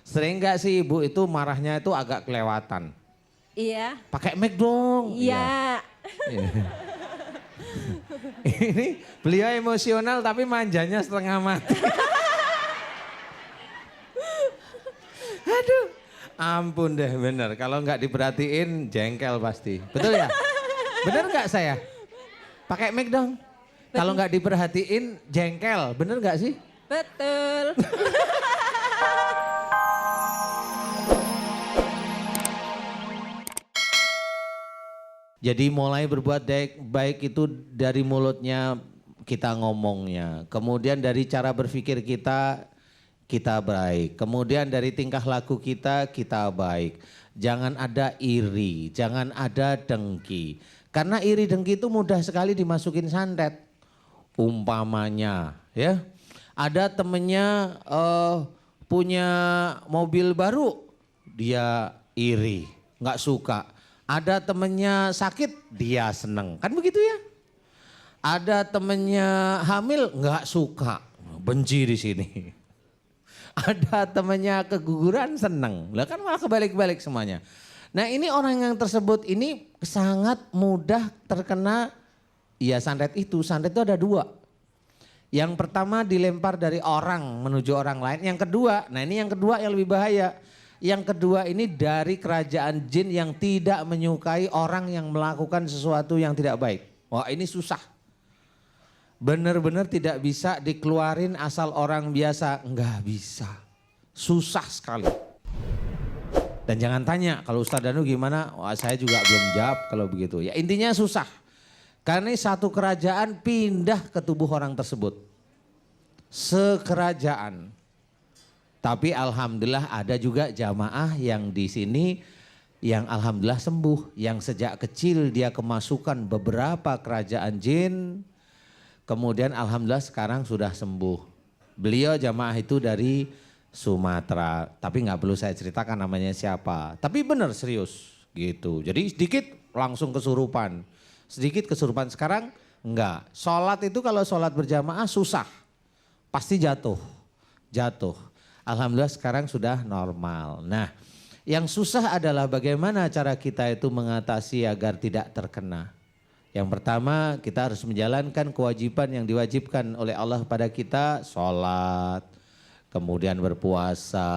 Sering nggak sih ibu itu marahnya itu agak kelewatan? Iya. Pakai mic dong. Iya. Iya. Ini beliau emosional tapi manjanya setengah mati. Aduh, ampun deh bener. Kalau nggak diperhatiin jengkel pasti. Betul ya? Bener nggak saya? Pakai mic dong. Kalau nggak diperhatiin jengkel, bener nggak sih? Betul. Jadi mulai berbuat baik itu dari mulutnya kita ngomongnya. Kemudian dari cara berpikir kita baik. Kemudian dari tingkah laku kita baik. Jangan ada iri, jangan ada dengki. Karena iri dengki itu mudah sekali dimasukin santet. Umpamanya ya. Ada temennya punya mobil baru, dia iri, nggak suka. Ada temennya sakit, dia seneng. Kan begitu ya? Ada temennya hamil, nggak suka. Benci di sini. Ada temennya keguguran, seneng. Lah kan malah kebalik-balik semuanya. Nah ini orang yang tersebut ini sangat mudah terkena santet itu. Santet itu ada dua. Yang pertama dilempar dari orang menuju orang lain. Yang kedua, nah ini yang kedua yang lebih bahaya. Yang kedua ini dari kerajaan jin yang tidak menyukai orang yang melakukan sesuatu yang tidak baik. Wah ini susah. Benar-benar tidak bisa dikeluarin asal orang biasa. Enggak bisa. Susah sekali. Dan jangan tanya kalau Ustadz Danu gimana, wah saya juga belum jawab kalau begitu. Ya intinya susah. Karena satu kerajaan pindah ke tubuh orang tersebut. Sekerajaan. Tapi alhamdulillah ada juga jamaah yang di sini yang alhamdulillah sembuh. Yang sejak kecil dia kemasukan beberapa kerajaan jin. Kemudian alhamdulillah sekarang sudah sembuh. Beliau jamaah itu dari Sumatera. Tapi nggak perlu saya ceritakan namanya siapa. Tapi benar serius gitu. Jadi sedikit langsung kesurupan. Sedikit kesurupan sekarang enggak. Sholat itu kalau sholat berjamaah susah. Pasti jatuh. Alhamdulillah sekarang sudah normal. Nah yang susah adalah bagaimana cara kita itu mengatasi agar tidak terkena. Yang pertama kita harus menjalankan kewajiban yang diwajibkan oleh Allah pada kita. Sholat, kemudian berpuasa,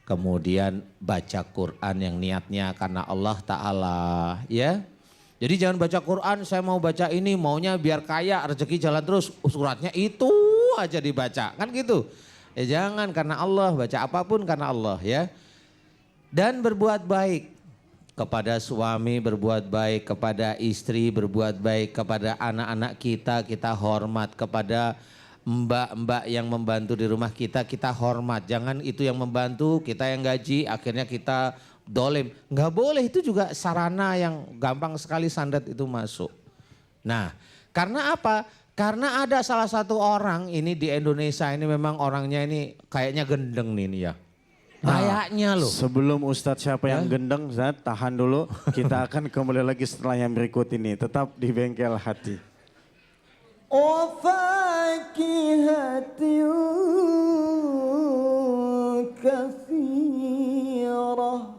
kemudian baca Quran yang niatnya karena Allah Ta'ala ya. Jadi jangan baca Quran, saya mau baca ini, maunya biar kaya, rezeki jalan terus, suratnya itu aja dibaca, kan gitu. Ya jangan karena Allah, baca apapun karena Allah ya. Dan berbuat baik kepada suami, berbuat baik kepada istri, berbuat baik kepada anak-anak kita, kita hormat. Kepada mbak-mbak yang membantu di rumah kita hormat. Jangan itu yang membantu, kita yang gaji, akhirnya kita dolim. Nggak boleh, itu juga sarana yang gampang sekali santet itu masuk. Nah karena apa? Karena ada salah satu orang ini di Indonesia ini memang orangnya ini kayaknya gendeng nih ya. Kayaknya loh. Sebelum Ustadz siapa yang gendeng, Ustadz tahan dulu. Kita akan kembali lagi setelah yang berikut ini. Tetap di Bengkel Hati.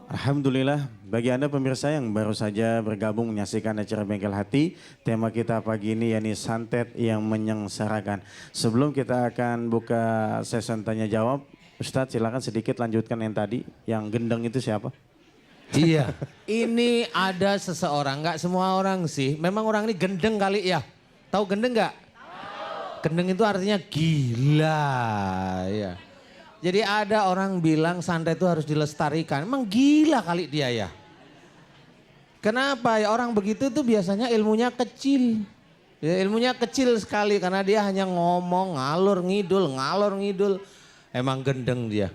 Alhamdulillah bagi Anda pemirsa yang baru saja bergabung menyaksikan acara Bengkel Hati. Tema kita pagi ini yakni santet yang menyengsarakan. Sebelum kita akan buka sesi tanya jawab, Ustadz silakan sedikit lanjutkan yang tadi. Yang gendeng itu siapa? Iya, ini ada seseorang, nggak semua orang sih. Memang orang ini gendeng kali ya. Tahu gendeng nggak? Gendeng itu artinya gila ya. Jadi ada orang bilang santet itu harus dilestarikan. Emang gila kali dia ya. Kenapa ya orang begitu tuh biasanya ilmunya kecil. Ya, ilmunya kecil sekali karena dia hanya ngomong ngalur ngidul. Emang gendeng dia.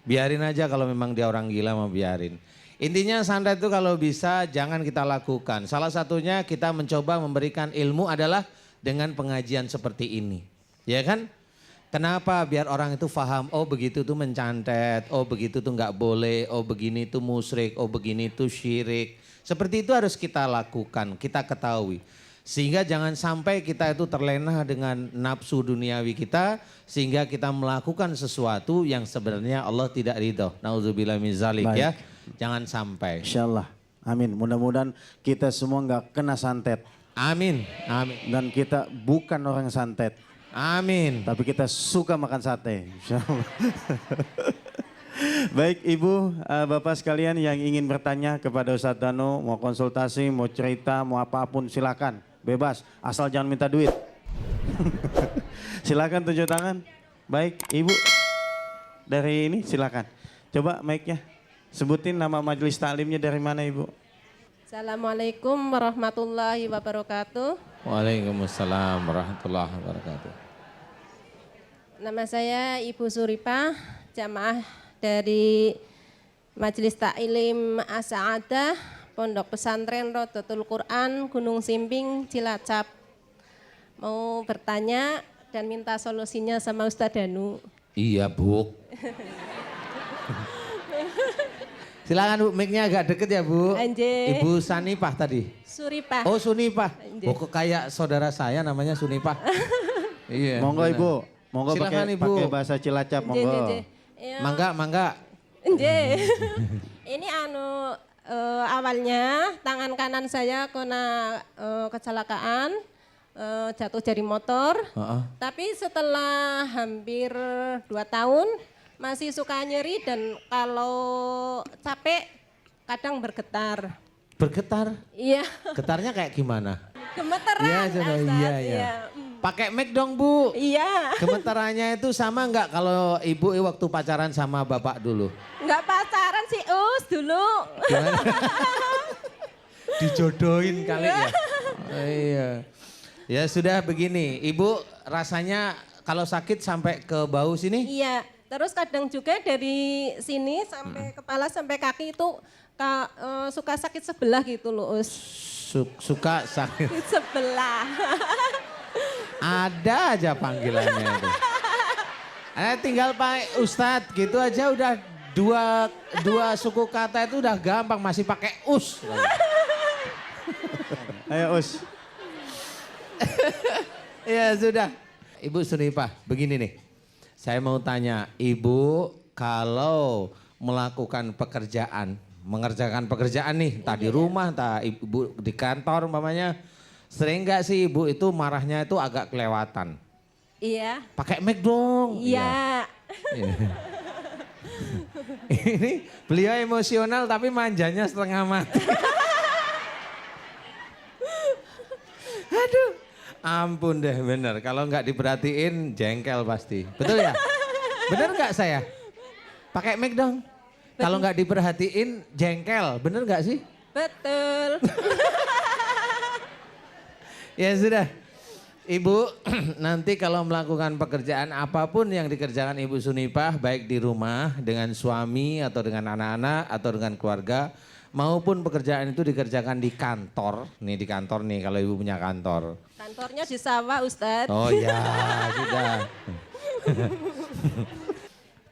Biarin aja kalau memang dia orang gila mau biarin. Intinya santet itu kalau bisa jangan kita lakukan. Salah satunya kita mencoba memberikan ilmu adalah dengan pengajian seperti ini. Ya kan? Kenapa? Biar orang itu paham, oh begitu tuh mencantet, oh begitu tuh nggak boleh, oh begini tuh musyrik, oh begini tuh syirik. Seperti itu harus kita lakukan, kita ketahui. Sehingga jangan sampai kita itu terlena dengan nafsu duniawi kita sehingga kita melakukan sesuatu yang sebenarnya Allah tidak ridho. Nauzubillah min zalik ya. Jangan sampai. Insyaallah. Amin. Mudah-mudahan kita semua nggak kena santet. Amin. Amin. Dan kita bukan orang santet. Amin. Tapi kita suka makan sate. Insyaallah. Baik Ibu, Bapak sekalian yang ingin bertanya kepada Ustadz Danu, mau konsultasi, mau cerita, mau apapun silakan. Bebas, asal jangan minta duit. Silakan tunjuk tangan. Baik, Ibu dari ini silakan. Coba mic-nya. Sebutin nama majelis taklimnya dari mana Ibu? Assalamualaikum warahmatullahi wabarakatuh. Waalaikumsalam warahmatullahi wabarakatuh. Nama saya Ibu Suripah, jamaah dari Majelis Taklim As-Sa'adah, Pondok Pesantren Rodotul Quran, Gunung Simping, Cilacap. Mau bertanya dan minta solusinya sama Ustadz Danu. Iya Bu. Silakan Bu, mic-nya agak deket ya Bu. Anjir. Ibu Sanipah tadi. Suripah. Oh Sunipah. Anjir. Oh kok kayak saudara saya namanya Sunipah. Iya. Monggo benar. Ibu, monggo Silakan, pakai Ibu. bahasa Cilacap monggo. Ya, Mangga. Ini awalnya tangan kanan saya kena kecelakaan, jatuh dari motor. Tapi setelah hampir 2 tahun masih suka nyeri dan kalau capek kadang bergetar. Bergetar? Iya, Getarnya kayak gimana? gemeteran. Iya, Ustaz. iya. Pakai mic dong Bu. Iya, Gemetarannya itu sama nggak kalau Ibu waktu pacaran sama Bapak dulu? nggak pacaran sih Us dulu. Gimana? Dijodohin kali ya? Oh, iya. Ya sudah begini, Ibu rasanya kalau sakit sampai ke bahu sini? Iya, terus kadang juga dari sini sampai kepala sampai kaki itu suka sakit sebelah gitu loh Us. Suka sakit. Sebelah. Ada aja panggilannya itu. Tinggal Pak Ustadz gitu aja udah dua suku kata itu udah gampang, masih pakai us. Ayo Us. Ya sudah. Ibu Sunipah, begini nih. Saya mau tanya, Ibu kalau melakukan pekerjaan, mengerjakan pekerjaan nih, entah di rumah, entah Ibu di kantor umpamanya, sering nggak sih Ibu itu marahnya itu agak kelewatan? Iya. Pakai mic dong. Iya. Iya. Ini beliau emosional tapi manjanya setengah mati. Aduh, ampun deh bener. Kalau nggak diperhatiin jengkel pasti. Betul ya? Bener nggak saya? Pakai mic dong. Kalau nggak diperhatiin jengkel, bener nggak sih? Betul. Ya sudah. Ibu nanti kalau melakukan pekerjaan apapun yang dikerjakan Ibu Sunipah baik di rumah dengan suami atau dengan anak-anak atau dengan keluarga maupun pekerjaan itu dikerjakan di kantor. Nih di kantor nih kalau Ibu punya kantor. Kantornya di sawah Ustadz. Oh ya sudah.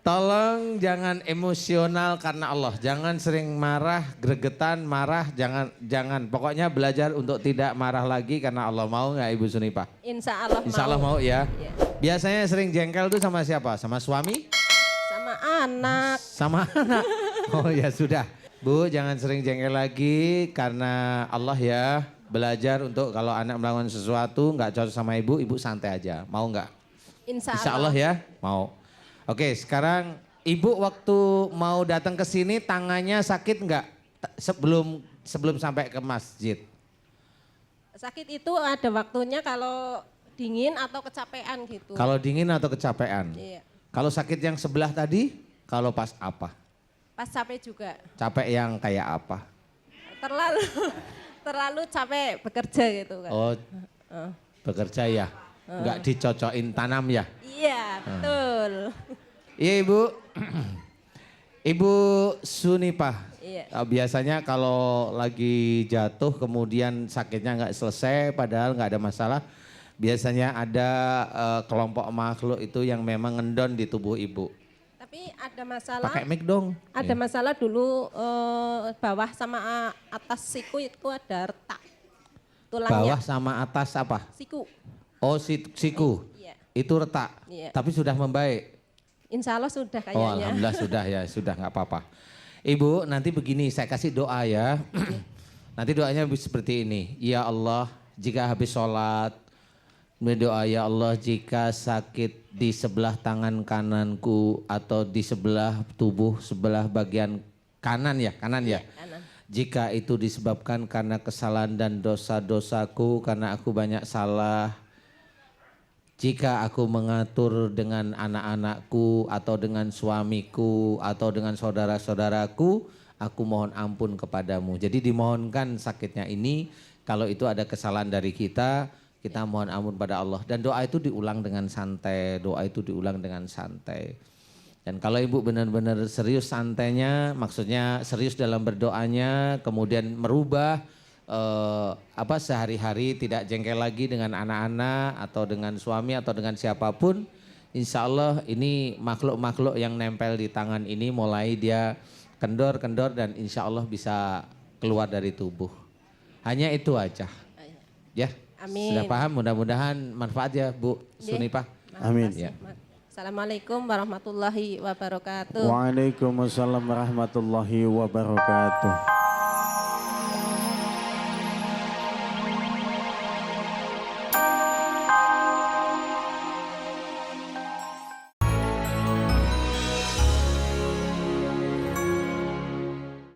Tolong jangan emosional karena Allah. Jangan sering marah, gregetan, marah. Jangan. Pokoknya belajar untuk tidak marah lagi karena Allah. Mau nggak Ibu Sunipah? Insya Allah Insya Allah mau ya. Iya. Biasanya sering jengkel tuh sama siapa? Sama suami? Sama anak. Sama anak? Oh ya sudah. Bu jangan sering jengkel lagi karena Allah ya. Belajar untuk kalau anak melakukan sesuatu nggak cocok sama ibu santai aja. Mau nggak? Insya Allah ya. Mau. Oke, sekarang Ibu waktu mau datang ke sini tangannya sakit nggak sebelum sampai ke masjid? Sakit itu ada waktunya kalau dingin atau kecapean gitu. Kalau dingin atau kecapean? Iya. Kalau sakit yang sebelah tadi, kalau pas apa? Pas capek juga. Capek yang kayak apa? Terlalu capek bekerja gitu kan. Oh, bekerja ya? Nggak dicocokin tanam ya? Iya, betul. Iya Ibu. Ibu Sunipah. Iya. Biasanya kalau lagi jatuh kemudian sakitnya nggak selesai padahal nggak ada masalah. Biasanya ada kelompok makhluk itu yang memang ngendon di tubuh Ibu. Tapi ada masalah. Pakai mic dong. Ada masalah dulu bawah sama atas siku itu ada retak. tulangnya. Bawah sama atas apa? Siku. Oh siku. Iya. Itu retak. Iya. Tapi sudah membaik. Insya Allah sudah Oh kayaknya. alhamdulillah sudah ya, sudah nggak apa-apa. Ibu nanti begini, saya kasih doa ya. Nanti doanya seperti ini. Ya Allah, jika habis sholat, berdoa ya Allah jika sakit di sebelah tangan kananku atau di sebelah tubuh sebelah bagian kanan ya. Kanan. Jika itu disebabkan karena kesalahan dan dosa-dosaku karena aku banyak salah. Jika aku mengatur dengan anak-anakku atau dengan suamiku atau dengan saudara-saudaraku, aku mohon ampun kepadamu. Jadi dimohonkan sakitnya ini, kalau itu ada kesalahan dari kita mohon ampun pada Allah. Dan doa itu diulang dengan santai, Dan kalau ibu benar-benar serius santainya, maksudnya serius dalam berdoanya, kemudian merubah sehari-hari tidak jengkel lagi dengan anak-anak atau dengan suami atau dengan siapapun, insya Allah ini makhluk-makhluk yang nempel di tangan ini mulai dia kendor-kendor dan insya Allah bisa keluar dari tubuh. Hanya itu aja. Ya. Amin. Sudah paham? Mudah-mudahan manfaat ya Bu Sunipah. Amin. Ya. Assalamualaikum warahmatullahi wabarakatuh. Waalaikumsalam warahmatullahi wabarakatuh.